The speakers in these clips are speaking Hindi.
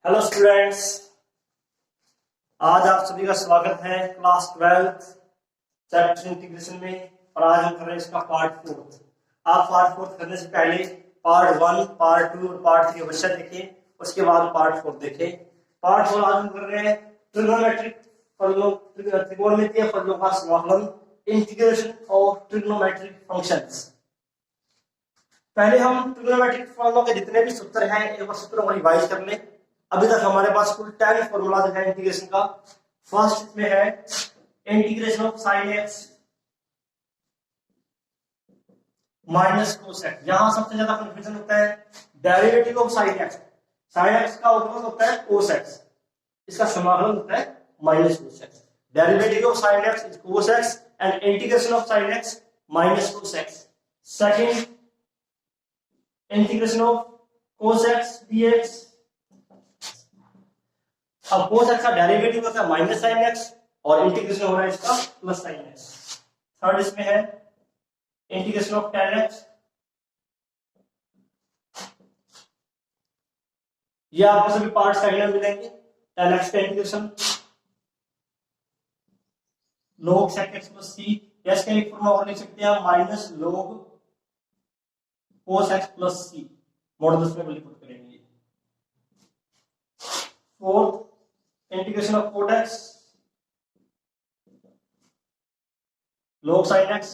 हेलो स्टूडेंट्स, आज आप सभी का स्वागत है क्लास 12 चैप्टर इंटीग्रेशन में। और आज हम कर रहे हैं इसका पार्ट 4। आप पार्ट 4 करने से पहले पार्ट 1, पार्ट 2 और पार्ट 3 अवश्य देखें, उसके बाद पार्ट 4 देखें। पार्ट 4 आज हम कर रहे हैं ट्रिग्नोमेट्रिक फलनों, त्रिकोणमितीय फलनों का समाकलन, इंटीग्रेशन ऑफ ट्रिग्नोमेट्रिक फंक्शंस। पहले हम ट्रिग्नोमेट्रिक फलनों के जितने भी सूत्र हैं एक बार सूत्रों को रिवाइज कर लें। अभी तक हमारे पास कुल 10 फॉर्मूला है इंटीग्रेशन का। फर्स्ट में है integration of sine x minus cos x. यहां सबसे ज्यादा कंफ्यूजन होता है derivative of sine x. Sine x का उत्तर होता है कोस एक्स, इसका समाकलन होता है minus cos x. Derivative of sine x is cos x and integration of sine x minus cos x. Second, integration of cos x dx. अब कोस एक्स का डेरिवेटिव होता है माइनस साइन एक्स और इंटीग्रेशन हो रहा है इसका प्लस साइन एक्स। थर्ड इसमें है इंटीग्रेशन ऑफ tan x। ये आपको सभी पार्ट सेकंड में मिलेंगे। tan x का integration log sec x plus c, या इसका एक फॉर्मूला और लिख सकते हैं minus log cos x plus c modulus में पुट करेंगे। Fourth, integration of cot x log sin x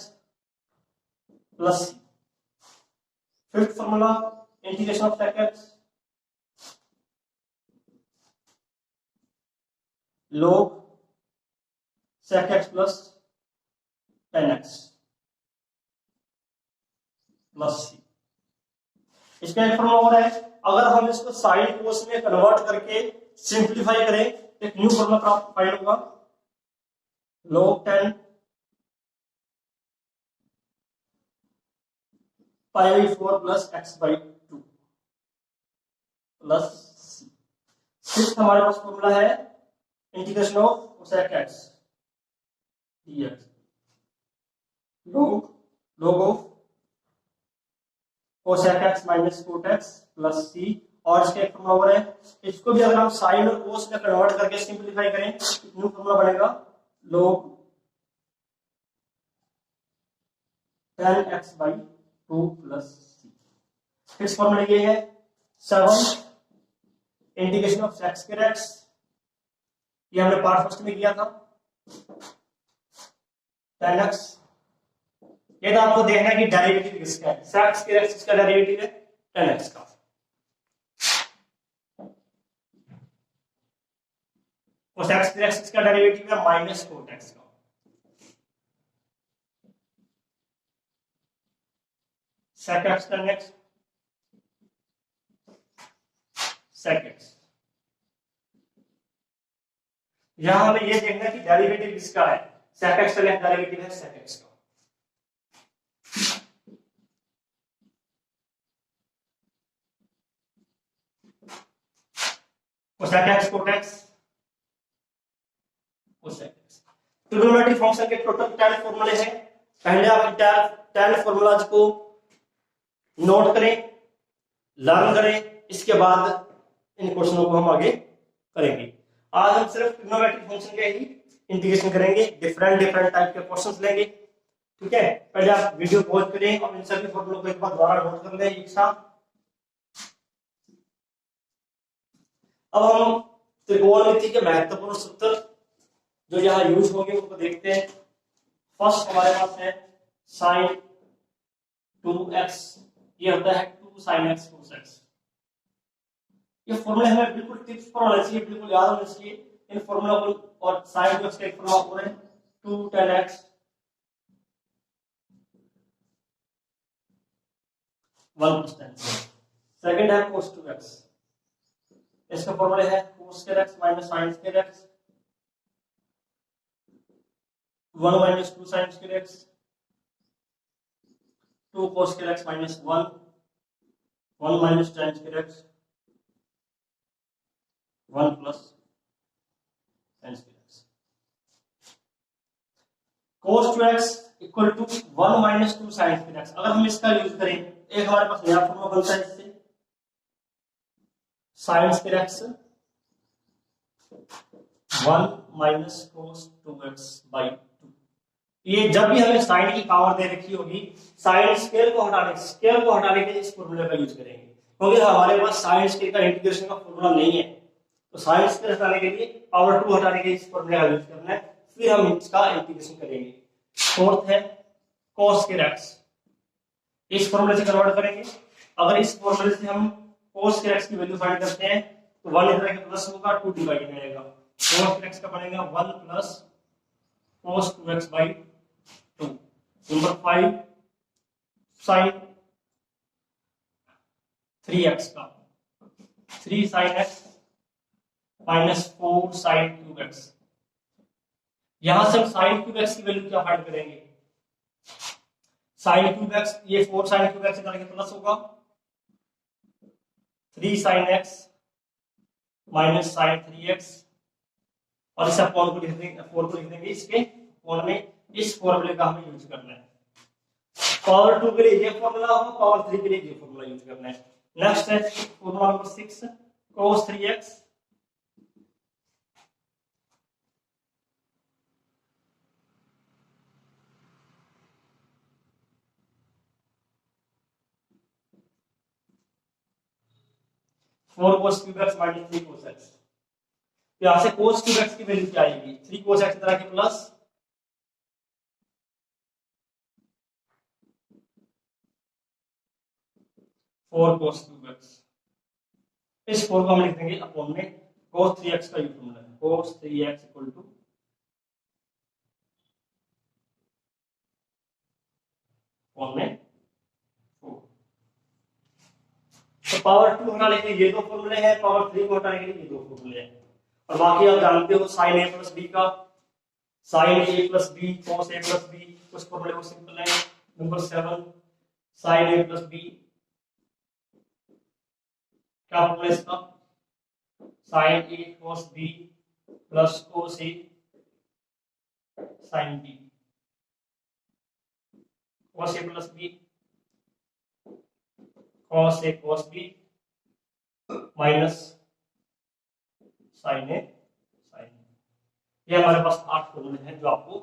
plus c। Fifth formula integration of sec x log sec x plus tan x plus c। इसका एक फॉर्मूला और है, अगर हम इसको साइन कोस में कन्वर्ट करके सिंप्लीफाई करें तो एक न्यू फॉर्मूला प्राप्त फाइंड होगा log 10 π/4 plus x/2 plus c। Sixth हमारे पास फॉर्मूला है integration of sec x dx log of cosec x minus cot x plus c। और इसका एक फॉर्मूला और है, इसको भी अगर हम साइन और कोस में कन्वर्ट करके सिंप्लीफाई करें तो न्यू फॉर्मूला बनेगा log 10x/2 प्लस c। इस फॉर्मूले ये है। 7, integration of sec square x। ये हमने पार्ट फर्स्ट में किया था। tan x, ये तो आपको देखना है कि डेरिवेटिव किसका है। sec square x इसका डेरिवेटिव है tan x का। और sec square x इसका डेरिवेटिव है माइनस cot x का। sec x tan x sec x। यहां हमें ये देखना है कि डेरिवेटिव किसका है। sec x का डेरिवेटिव है sec x का। cosec x cot x cosec x। Trigonometric function के टोटल 10 फॉर्मूले हैं। पहले आप 10 फॉर्मूलाज को नोट करें, लर्न करें, इसके बाद इन क्वेश्चनों को हम आगे करेंगे। आज हम सिर्फ ट्रिग्नोमेट्रिक फंक्शन के ही इंटीग्रेशन करेंगे, डिफरेंट टाइप के क्वेश्चंस लेंगे। ठीक है, पहले आप वीडियो पॉज करें और इन सभी फॉर्मूलों को एक बार दोबारा नोट कर लें एक साथ। अब हम त्रिकोणमिति के महत्वपूर्ण सूत्र जो यहाँ यूज होंगे उनको देखते हैं। फर्स्ट हमारे पास है sin 2x, ये होता है 2 sin x cos x। ये फॉर्मूला हमें बिल्कुल टिप्स पर होना चाहिए, बिल्कुल याद होना चाहिए इन फॉर्मूला को। और sin 2x का एक फॉर्मूला और है 2 tan x 1 plus tan x। Second है cos 2x, इसका फॉर्मूला है cos square x minus sin square x 1 minus 2 sin square x 2 cos square x minus 1 minus tan square x 1 plus tan square x। cos 2x equal to 1 minus 2 sin square x। अगर हम इसका यूज करें, एक हमारे पास नया फॉर्मूला बनता है इससे sin square x 1 minus cos 2x/2। ये जब भी हमें साइन की पावर दे रखी होगी, साइन स्केल को हटाने के लिए इस फॉर्मूले का यूज करेंगे, क्योंकि हमारे पास साइन स्केल का इंटीग्रेशन का फॉर्मूला नहीं है, तो साइन स्केल हटाने के लिए पावर 2 हटाने के लिए इस फॉर्मूले का यूज करना है, फिर हम इसका इंटीग्रेशन करेंगे। फोर्थ है cos स्क्वायर x, इस फॉर्मूले से कन्वर्ट करेंगे। अगर इस फॉर्मूले से हम cos स्क्वायर x की वैल्यू फाइंड करते हैं तो 1 इधर के प्लस होगा, 2 डिवाइड में आएगा, cos स्क्वायर x का बनेगा 1 plus cos 2x/2। Number 5 sin 3x का 3 sin x minus 4 sin 2x। यहां से हम sin क्यूब x की वैल्यू क्या फाइंड करेंगे, sin क्यूब x, ये 4 sin क्यूब x इधर के प्लस होगा, 3 sin x minus sin 3x, और इस अपॉन को लिख देंगे, 4 को लिख देंगे इसके अपॉन में। इस फॉर्मूले का हमें यूज करना है। पावर 2 के लिए ये फॉर्मूला होगा, पावर 3 के लिए ये फॉर्मूला यूज करना है। नेक्स्ट है formula number 6 cos 3x four cos cube x minus 3 cos x। यहां से cos क्यूब x की वैल्यू क्या आएगी, 3 cos x तरह के प्लस 4 cos क्यूब x। इस 4 को हम लिख देंगे अपॉन में cos 3x का ये फॉर्मूला है, cos 3x equal two upon में 4। तो पावर 2 हटाने के लिए ये दो फॉर्मूले हैं, पावर 3 को हटाने के लिए ये दो फॉर्मूले हैं, और बाकी आप जानते हो sin a प्लस b का, sin a plus b cos a plus b, उस फॉर्मूले को सिंपल है। Number 7 sin a plus b, क्या फॉर्मूला इसका, sin a cos b plus cos a sin b, cos a plus b cos a cos b minus sin a sin b। ये हमारे पास 8 फॉर्मूले हैं जो आपको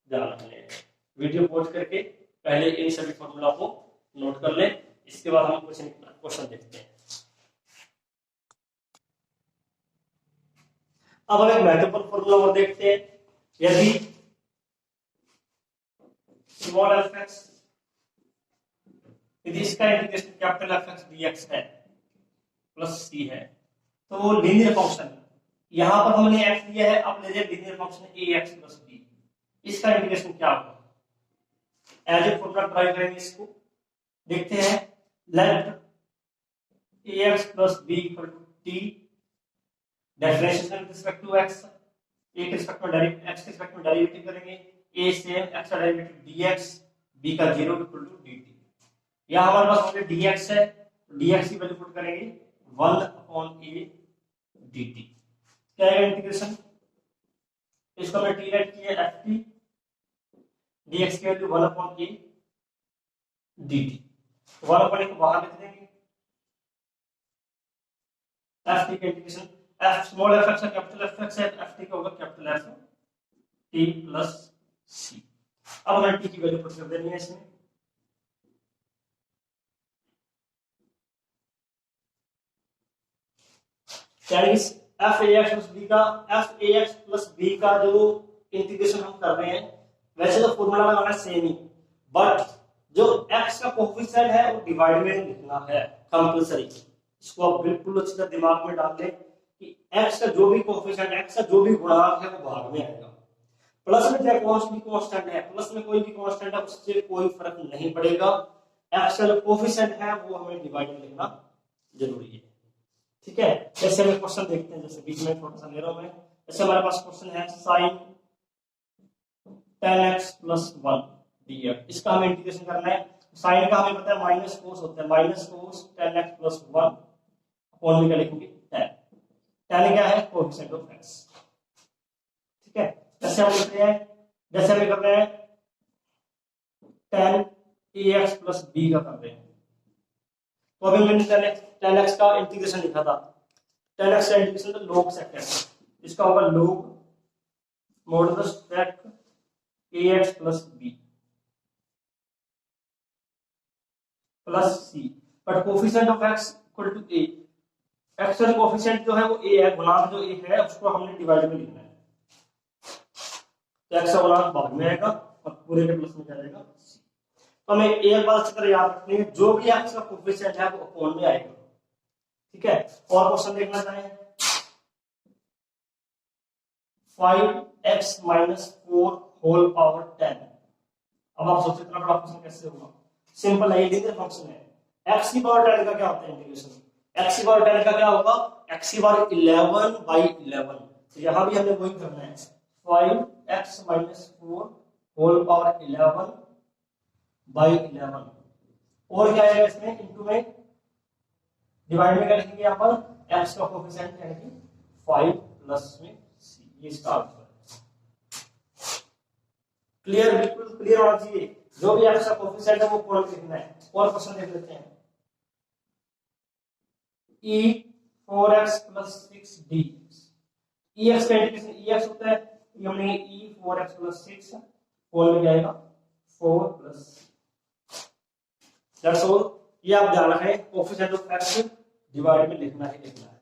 ध्यान रखने हैं। वीडियो पॉज करके पहले इन सभी फॉर्मूला को नोट कर लें, इसके बाद हम क्वेश्चन देखते हैं। अब हम एक महत्वपूर्ण फॉर्मूला और देखते हैं। यदि स्मॉल एफ एक्स, यदि इसका integration capital F x dx है प्लस सी है, तो वो लीनियर फंक्शन, यहां पर हमने x लिया है, अब ले लिया linear function ax plus b, इसका इंटीग्रेशन क्या होगा, एज ए फॉर्मूला ड्राइव करेंगे इसको। देखते हैं, let ax plus b equal to t, differentiation with respect to x, a के रिस्पेक्ट में x के रिस्पेक्ट में डेरिवेटिव करेंगे, a से x का डेरिवेटिव dx, b का 0 इक्वल टू dt। यहां हमारे पास ऑलरेडी dx है, dx की वैल्यू पुट करेंगे 1 अपॉन a dt। क्या है इंटीग्रेशन, इसको हमने t लेट किया ft, dx की value 1 upon a dt, 1 upon a को बाहर लिख देंगे, ft का इंटीग्रेशन, f स्मॉल f है कैपिटल f है, ft का होगा capital f t plus c। अब हमें t की वैल्यू पुट कर देनी है इसमें, f ax प्लस b का, f ax प्लस b का जो इंटीग्रेशन हम कर रहे हैं, वैसे तो फॉर्मूला लगाना सेम ही, बट जो x का कोफिशिएंट है वो डिवाइड में लिखना है कंपलसरी। इसको आप बिल्कुल अच्छी तरह दिमाग में डाल लें कि x का जो भी कोफिशिएंट, x का जो भी गुणांक है वो भाग में आएगा। प्लस में चाहे कौन भी कांस्टेंट है, प्लस में कोई भी कांस्टेंट है, उससे कोई फर्क नहीं पड़ेगा, x का जो कोफिशिएंट है वो हमें डिवाइड में लिखना जरूरी है। ठीक है, जैसे हम क्वेश्चन देखते हैं, जैसे बीच में छोटा सा ले रहा हूं मैं, जैसे हमारे पास क्वेश्चन है sin 10x प्लस 1 dx, इसका हमें इंटीग्रेशन करना है। sin का हमें पता है माइनस कोस होता है, माइनस कोस 10x प्लस 1 अपॉन में क्या लिखोगे 10, 10 क्या है कोएफिशिएंट ऑफ x। ठीक है, जैसे हम लिख रहे हैं, जैसे हम कर रहे हैं 10ax प्लस b का कर रहे हैं, तो अभी मैंने 10x का इंटीग्रेशन लिखा था, 10x का इंटीग्रेशन तो log sec x, इसका होगा log modulus sec ax plus b plus c, but coefficient of x equal to a, x का कोफिशिएंट जो है वो a है, गुणांक जो a है उसको हमने डिवाइड में लिखना है, तो x का गुणांक बाद में आएगा और पूरे के प्लस में जाएगा c। तो हमें एक बात अच्छी तरह याद रखनी है, जो भी x का कोफिशिएंट है वो अपॉन में आएगा, ठीक है। और क्वेश्चन देखना चाहें 5x माइनस 4 होल पावर 10। अब आप सोचते इतना बड़ा फंक्शन कैसे होगा, सिंपल है, ये लीनियर फंक्शन है। x की पावर 10 का क्या होता है इंटीग्रेशन, x की पावर 10 का क्या होगा, x की पावर 11 बाई 11, तो यहां भी हमें वही करना है, 5x minus 4 whole power 11 by 11, और क्या आएगा इसमें इनटू में, डिवाइड में क्या लिखेंगे यहाँ पर, x का कोफिशिएंट यानी कि 5 प्लस में c, ये इसका आंसर है। क्लियर, बिल्कुल क्लियर होना चाहिए, जो भी x का कोफिशिएंट है वो कौन लिखना है। और क्वेश्चन देख लेते हैं, e 4x plus 6d, ex का इंटीग्रेशन ex होता है, ये हमने e 4x प्लस 6 होल में जाएगा 4 प्लस, दैट्स ऑल। ये आप ध्यान रखें, कोफिशिएंट ऑफ x डिवाइड में लिखना ही लिखना है।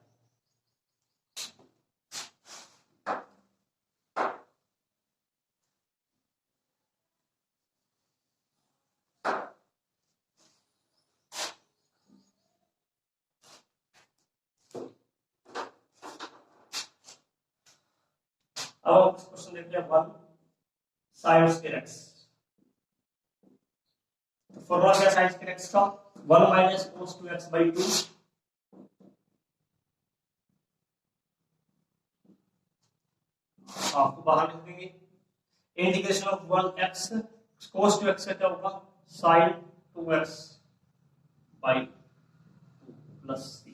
अब क्वेश्चन देखते हैं 1 sin स्क्वायर x, तो फॉर्मूला क्या sin स्क्वायर x का, 1 माइनस cos 2x by 2, आपको बाहर लिख देंगे, integration of 1x cos 2x का क्या होगा, sin 2x by 2 plus c,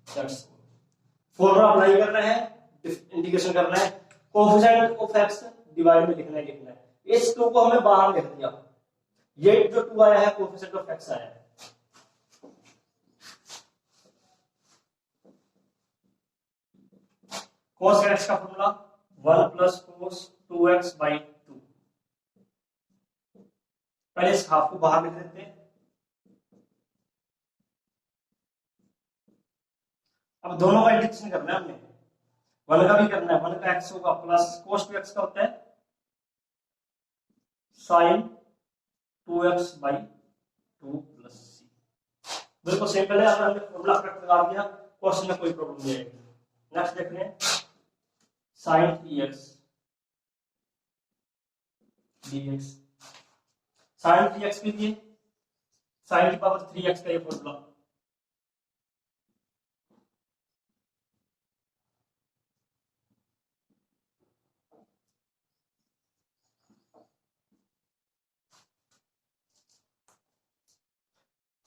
that's all. Formula apply करना है, इंटीग्रेशन करना है, कोफिशिएंट ऑफ x डिवाइड में लिखना है। इस 2 को हमें बाहर लिख दिया, ये जो 2 आया है कोफिशिएंट ऑफ x आया है, cos x का formula 1 plus cos 2x by 2, पहले इस हाफ को बाहर लिख देते हैं। अब दोनों का इंटीग्रेशन करना है हमने, 1 का भी करना है, 1 का x होगा प्लस cos 2x का होता है sin 2x by 2 plus c, बिल्कुल सिंपल है, अगर हमने फॉर्मूला करेक्ट लगा दिया क्वेश्चन में कोई प्रॉब्लम नहीं आएगी। नेक्स्ट देख रहे हैं sin 3x dx, sin 3x के लिए sin की पावर 3x का ये formula,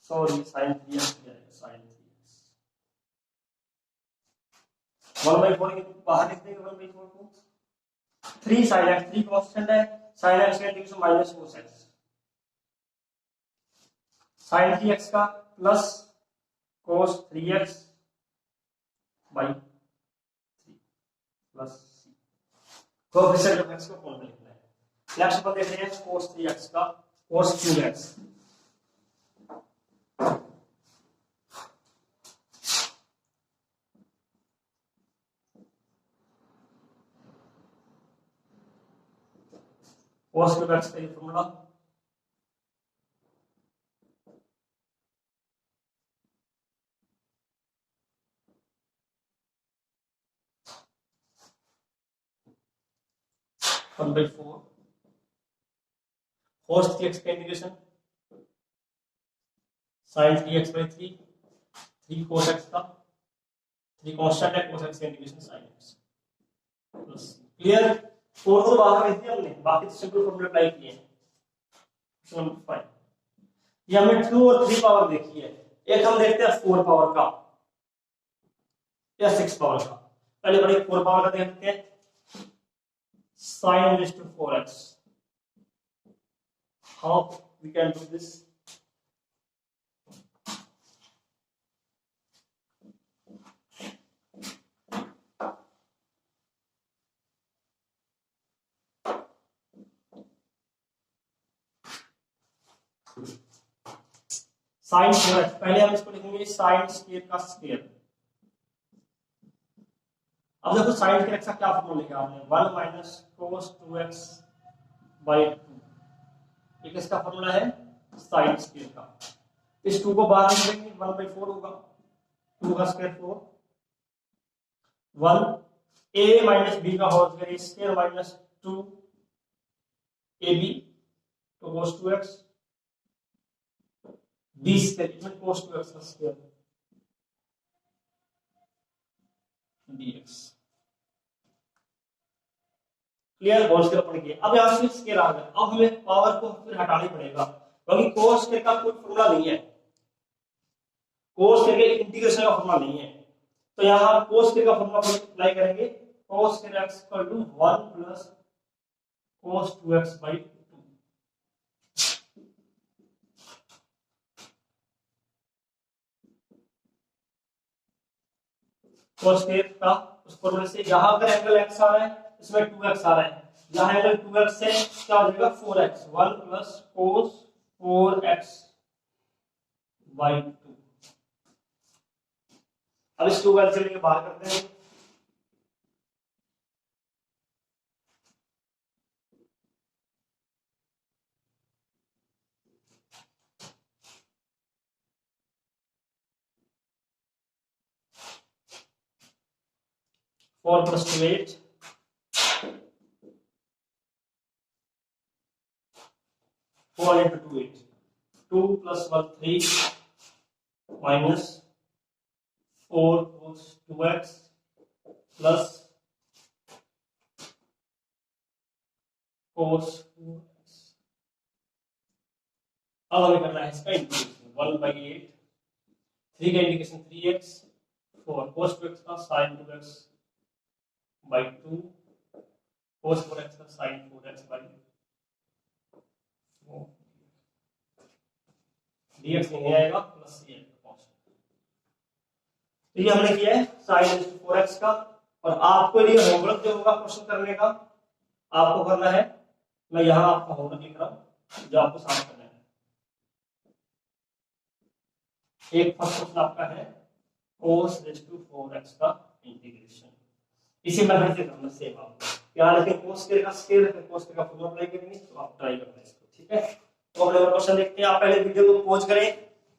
sorry sin 3x sin 3x 1/4 बाहर लिख देंगे, 1/4 को 3 sin x, 3 कांस्टेंट है, sin x का integration minus cos x, sin 3x का plus cos 3x by 3 plus c, coefficient of x को कौन लिखना है। नेक्स्ट पर देखते हैं cos 3x का cos 2x, cos 2x का ये formula, one by four cos 3x का integration sin 3x by 3, 3 cos x का, 3 कांस्टेंट है, cos x का integration sin x plus, clear. Four को बाहर रख दिया हमने, बाकी तो सिंपल फॉर्मूला अप्लाई किए हैं। क्वेश्चन नंबर 5, ये हमने 2 और 3 पावर देखी है, एक हम देखते हैं 4 पावर का या 6 पावर का। पहले बड़े 4 पावर का देखते हैं, sin raised to 4x, how we can do this, sine square x, पहले हम इसको लिखेंगे साइन स्क्वायर का स्क्वायर। अब देखो साइन स्क्वायर एक्स का क्या फॉर्मूला लिखा आपने, 1 माइनस cos 2x बाई 2, ये किसका फॉर्मूला है, साइन स्क्वायर का। इस 2 को बाहर निकालेंगे 1/4 होगा, 2 का स्क्वायर 4, 1 a माइनस b का whole square square minus 2 ab तो cos 2x, b स्क्वायर इसमें cos 2x का square dx। Clear, whole square पड़ गया। अब यहां से स्क्वायर आ गया, अब हमें पावर को फिर हटाना पड़ेगा क्योंकि cos स्क्वायर का कोई फॉर्मूला नहीं है, cos स्क्वायर के इंटीग्रेशन का फॉर्मूला नहीं है। तो यहां cos स्क्वायर का फॉर्मूला अप्लाई करेंगे, cos square x equal to 1 plus cos 2x by 2। cos square का उस फॉर्मूले से यहां अगर एंगल x आ रहा है इसमें 2x आ रहा है, यहां एंगल 2x से क्या हो जाएगा 4x, 1 plus cos 4x by 2। अब इस 2 को एलसीएम लेके बाहर करते हैं, four plus 2 8, 4 into 2 8, 2 plus 1 3 minus 4 cos 2x plus cos 2x। अब हमें करना है इसका इंटीग्रेशन, 1/8, 3 का इंटीग्रेशन 3x, 4 cos 2x का sin 2x by 2, cos 4x का sin 4x बाई 4, dx नहीं आएगा प्लस ये कांस्टेंट। तो ये हमने किया है sin 4x का। और आपको ये होमवर्क जो होगा क्वेश्चन करने का आपको करना है, मैं यहां आपका होमवर्क लिख रहा हूं जो आपको सॉल्व करना है। एक फर्स्ट क्वेश्चन आपका है cos 4x का इंटीग्रेशन, इसी मेथड से करना सेम आपको, याद रखें cos स्क्वायर का स्क्वायर है, cos स्क्वायर का फॉर्मूला अप्लाई करेंगे, तो आप ट्राई करना इसको, ठीक है। तो अपने क्वेश्चन देखते हैं, आप पहले वीडियो को पॉज करें,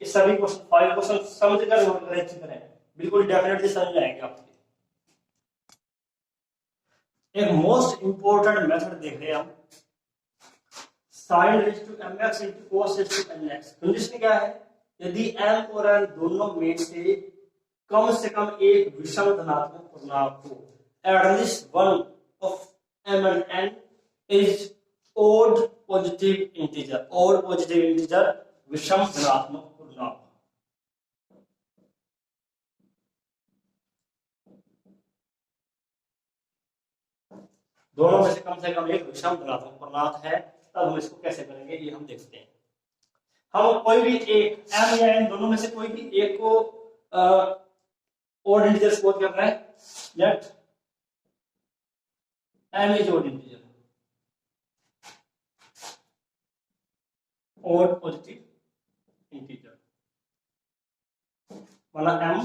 ये सभी क्वेश्चन 5 क्वेश्चन समझ कर नोट करें अच्छी तरह, बिल्कुल डेफिनेटली समझ आएंगे आपके। एक मोस्ट इंपोर्टेंट मेथड देख रहे हैं हम, sin mx cos nx। Condition क्या है, यदि m और n दोनों में से कम एक विषम धनात्मक पूर्णांक हो, at least one of m and n is odd positive integer, odd positive integer विषम धनात्मक पूर्णांक। दोनों में से कम एक विषम धनात्मक पूर्णांक है, तब हम इसको कैसे करेंगे ये हम देखते हैं। हम कोई भी एक m या n दोनों में से कोई भी एक को odd integer सपोज कर रहे हैं, late m is odd integer, odd positive integer, माना m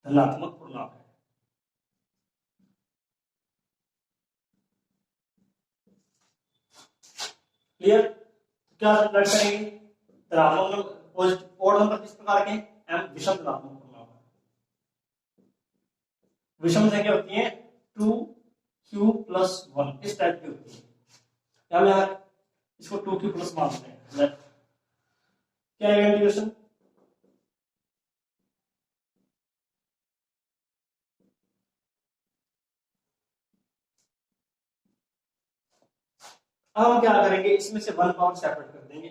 धनात्मक पूर्णांक है। क्लियर, क्या लर्न करेंगे, धनात्मक ओड नंबर किस प्रकार के, m विषम धनात्मक पूर्णांक। विषम संख्या होती है 2q प्लस 1, इस टाइप की होती है, हम यहाँ इसको 2q प्लस मानते हैं। क्या है इंटीग्रेशन, अब हम क्या करेंगे, इसमें से 1 पावर सेपरेट कर देंगे,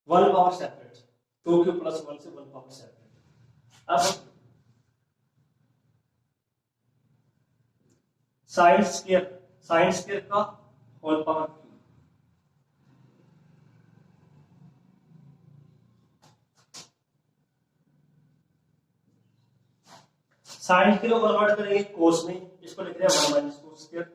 one power separate, 2q plus 1 से 1 पावर सेपरेट। अब साइन स्क्वायर का होल पावर q, साइन को कन्वर्ट करेंगे कोस में, इसको लिख रहे हैं 1 माइनस कोस स्क्वायर।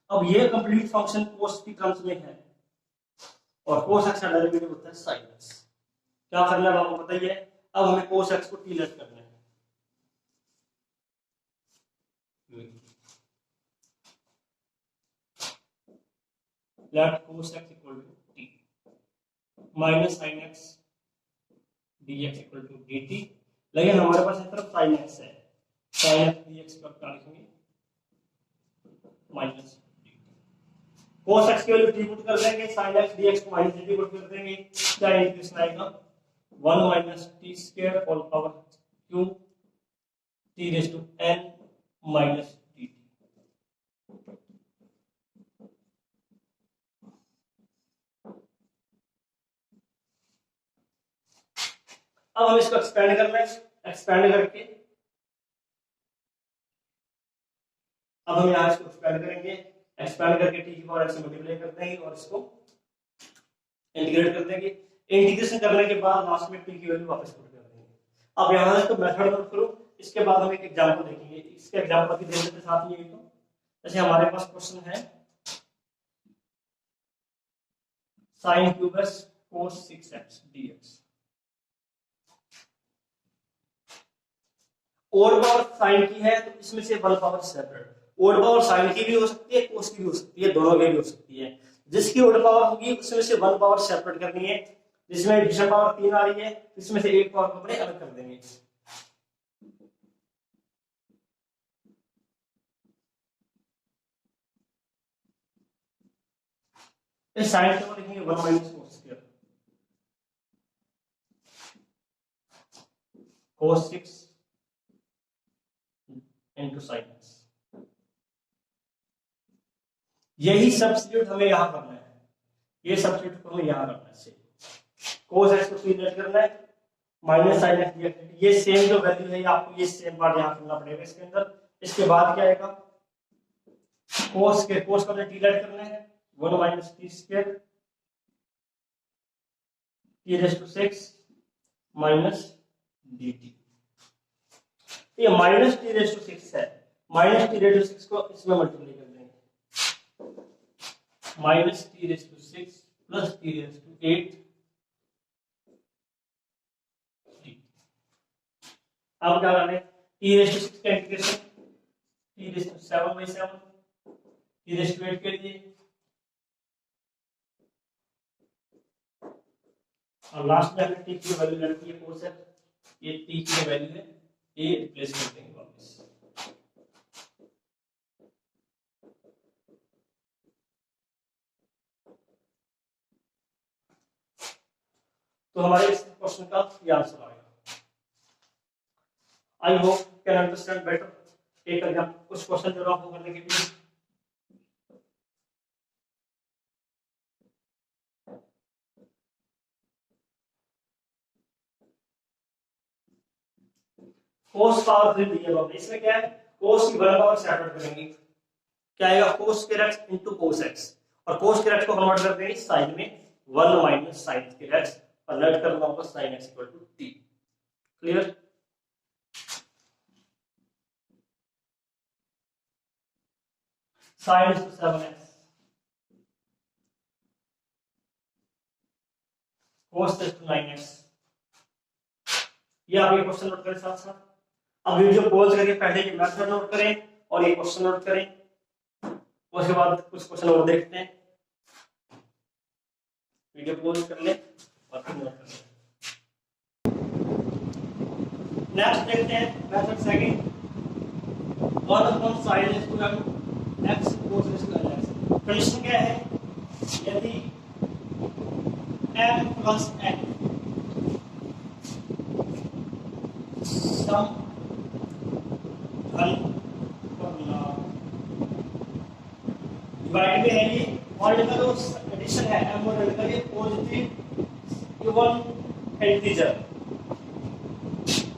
अब ये कंप्लीट फंक्शन कोस की टर्म्स में है और कोस एक्स का डेरिवेटिव होता है साइन एक्स। क्या करना है आपको पता ही है। अब हमें कोस एक्स को टी लेट करना है। Let cos x equal to t minus sine x dx equal to dt। लेकिन हमारे पास इस तरफ साइन एक्स है, साइन एक्स dx का क्या लिखेंगे माइनस cos x की वैल्यू टी पुट कर देंगे, sin x dx को माइनस dt पुट कर देंगे, क्या इंटीग्रेशन आएगा 1 minus t square whole power q t raise to n minus dt। अब हम इसको एक्सपेंड करना है, एक्सपेंड करके अब हम यहाँ इसको एक्सपेंड करेंगे, एक्सपेंड करके टी की पावर से मल्टीप्लाई कर देंगे और इसको इंटीग्रेट कर देंगे। इंटीग्रेशन करने के बाद लास्ट में टी की वैल्यू वापस पुट कर देंगे। अब यहाँ से तो मेथड नोट करो, इसके बाद हम एक एग्जांपल देखेंगे। इसके एग्जांपल की देने के साथ ये तो जैसे हमारे पास क्वेश्चन है sin cube x cos 6x dx। Odd power sine की है तो इसमें से 1 power separate, odd power sine की भी हो सकती है, कोस की भी हो सकती है, दोनों की भी हो सकती है। जिसकी ओड पावर होगी उसमें से 1 पावर सेपरेट करनी है। जिसमें एडिशन पावर 3 आ रही है इसमें से 1 पावर को अपने अलग कर देंगे। इस साइन को लिखेंगे 1 minus cos square cos 6 into sin x। यही सब्स्टिट्यूट हमें यहां करना है, ये सब्स्टिट्यूट को हमें यहां करना है। cos x को सीधे करना है माइनस sin x dx। ये सेम जो वैल्यू है आपको ये सेम बार यहां करना पड़ेगा इसके अंदर। इसके बाद क्या आएगा cos को हमने टी लेट करना है 1 minus t square t raise to 6 minus dt। ये माइनस टी रेज़ टू 6 है, माइनस टी रेज़ टू 6 को इसमें मल्टीप्लाई कर देंगे, minus t raise to 6 plus t raise to 8। अब क्या करना है टी रेज़ टू 6 का integration t raise to 7/7 t raise to 8 के लिए और लास्ट में हमने टी की वैल्यू लेनी है cos x। ये टी की वैल्यू है, ये रिप्लेस कर देंगे वापस। तो हमारे इस क्वेश्चन का ये आंसर आएगा। I hope can understand better. एक एग्जांपल कुछ क्वेश्चन जो आपको करने के लिए cos पावर 3 दिया हुआ है। इसमें क्या है cos की 1 पावर सेपरेट करेंगे, क्या आएगा cos square x into cos x और cos स्क्वायर x को कन्वर्ट कर देंगे साइन में 1 माइनस sin स्क्वायर x और लेट करना होगा sin x equal to t। Clear. sin is to 7x cos is to 9x। ये आप ये क्वेश्चन नोट करें साथ साथ। अब वीडियो पॉज करके पहले ये मेथड नोट करें और ये क्वेश्चन नोट करें, उसके बाद कुछ क्वेश्चन और देखते हैं। वीडियो पॉज कर लें और फिर नोट कर लें। नेक्स्ट देखते हैं method second 1 upon sin is to x cos is to x। Condition क्या है यदि m प्लस n सम हल करना डिवाइड में है ये और इनका जो एडिशन है m और n का ये positive even integer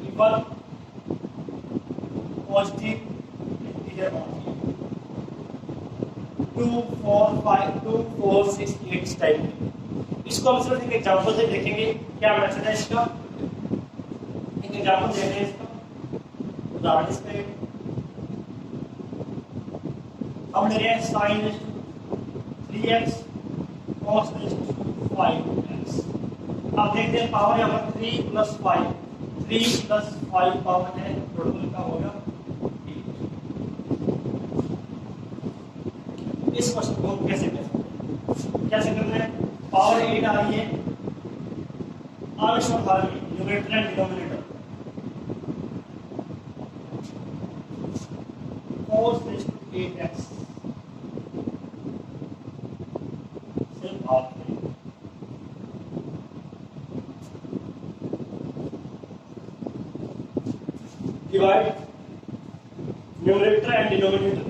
even positive integer bound 2 4 5 2 4 6 8 इस टाइप में। इसको हम सिर्फ एक एग्जांपल से देखेंगे क्या मेथड है इसका। एक एग्जांपल देखते हैं इसका उदाहरण इस पे हम ले रहे हैं sin 3x cos 5x। अब देखते हैं पावर यहाँ पर 3 + 5 3 + 5 पावर है टोटल का होगा 8। इस क्वेश्चन को हम कैसे करते हैं करना है। पावर 8 आ रही है आवेश और भार में numerator and denominator cos 8x से भाग में divide numerator and denominator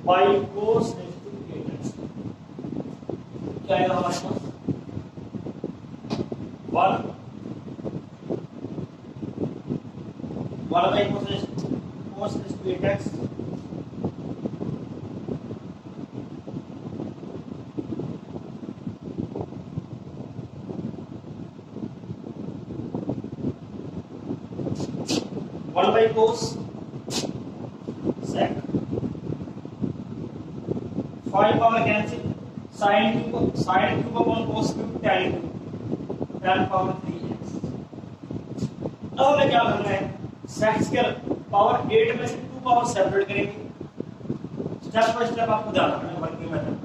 by cos 8x। क्या आएगा हमारे पास 1 by cos 8x1 by cos sec 5 power cancel sin cube upon cos cube tan power 3x। अब हमें क्या करना है sec स्क्वायर पावर 8 में से 2 पावर सेपरेट करेंगे। स्टेप बाय स्टेप आपको ध्यान रखना है वर्किंग मेथड।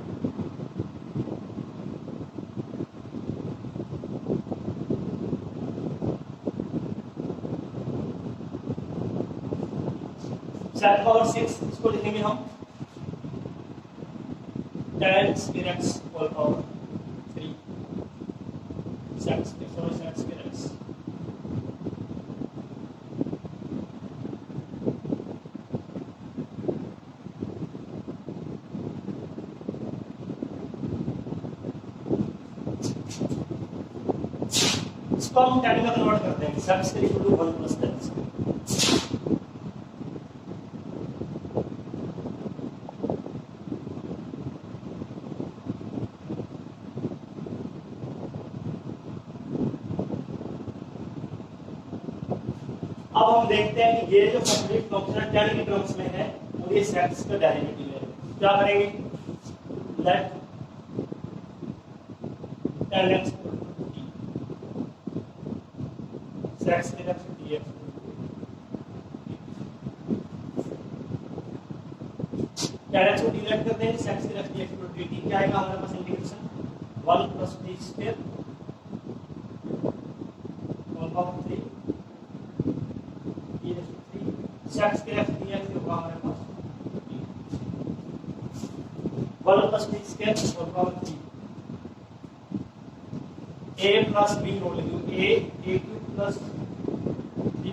sec पावर 6 इसको लिखेंगे हम tan square x whole power 3 sec square x। इसको हम tan में कन्वर्ट करते हैं sec square = 1 + tan square। अब हम देखते हैं कि ये जो कंप्लीट फंक्शन है tan की टर्म्स में है और ये sec का डेरिवेटिव है। क्या करेंगे let tan x sec dx tan x को डिवाइड करते हैं sec dx dt क्या आएगा हमारे पास integration 1 + t square whole power 3 sec dx होगा हमारे पास 1 + t square whole power 3 a + b whole cube a cube plus b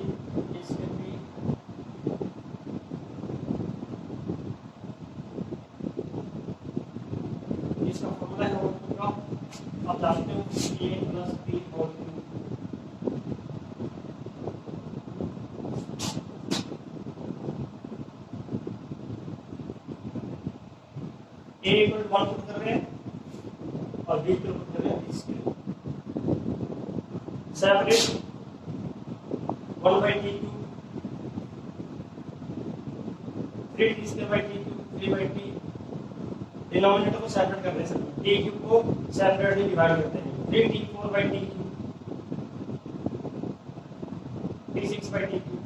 इसके b इसका फॉर्मूला है होल क्यूब का। आप जानते हो a + b whole cube a = 1 put कर रहे हैं और b = पुट कर रहे हैं इसके separate 1/t cube 3t² by t cube 3/t denominator को सेपरेट कर रहे हैं t क्यूब को सेपरेटली डिवाइड करते हैं 3t4/t cube t6/t cube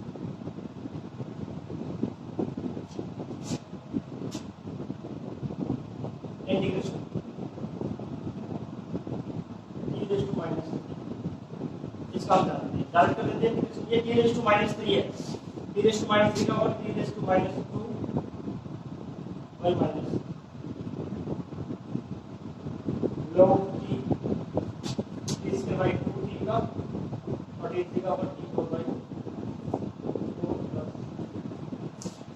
integration इसका हम जानते हैं डायरेक्ट कर देते हैं ये t⁻³ है t⁻³ का और t⁻² y minus log t t² 2t का और t3 का और t4/4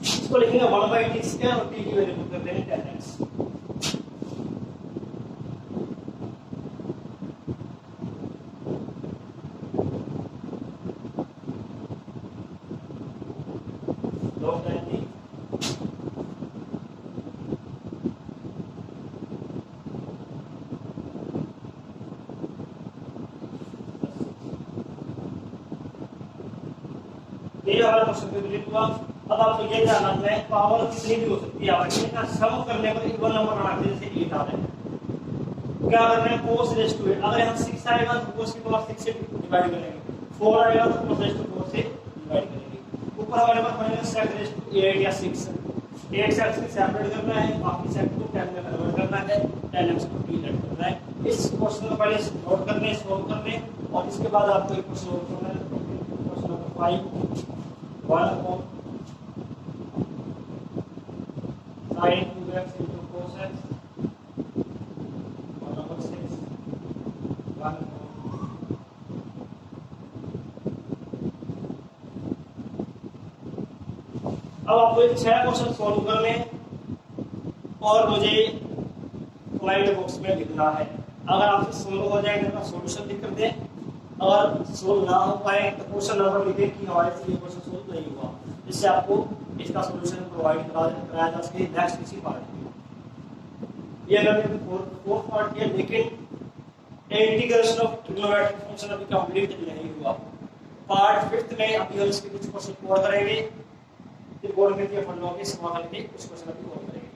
इसको लिखेंगे 1/t² और t की वैल्यू पुट करते हैं tan x। वाला क्वेश्चन कंप्लीट हुआ। अब आपको ये ध्यान रखना है पावर कितनी भी हो सकती है, आपको इनका सम करने पर इवन नंबर आना चाहिए, जैसे 8 आ रहा है। क्या करना है cos रेज़ टू 8, अगर यहाँ 6 आएगा तो cos की पावर 6 से डिवाइड करेंगे, 4 आएगा तो cos रेज़ टू 4 से डिवाइड करेंगे। ऊपर हमारे पास बनेगा sec रेज़ टू 8 या 6, 8 से 6 सेपरेट करना है, बाकी sec को 10 में कन्वर्ट करना है, 10x को 3 ऐड करना है। इस क्वेश्चन को पहले नोट करने, सॉल्व करने, और इसके बाद आपको एक क्वेश्चन और करना है, question number 5 1 sin 2x into cos x, और नंबर 6 1 अब आपको ये 6 क्वेश्चन सॉल्व करने और मुझे कमेंट बॉक्स में लिखना है। अगर आपसे सॉल्व हो जाएगा तो सॉल्यूशन लिख कर दें, अगर सॉल्व ना हो पाए तो क्वेश्चन नंबर लिखें कि हमारे से ये क्वेश्चन सॉल्व नहीं हुआ, जिससे आपको इसका सॉल्यूशन प्रोवाइड कराया जा सके नेक्स्ट किसी पार्ट में। ये हमने फोर्थ पार्ट किया, लेकिन इंटीग्रेशन ऑफ ट्रिग्नोमेट्रिक फंक्शन अभी कंप्लीट नहीं हुआ। पार्ट 5th में अभी हम इसके कुछ क्वेश्चन और करेंगे, त्रिकोणमितीय फलनों के समाकल के कुछ क्वेश्चन अभी और करेंगे।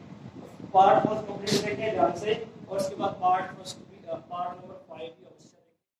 पार्ट 4 कंप्लीट करेंगे ध्यान से, और उसके बाद पार्ट नंबर 5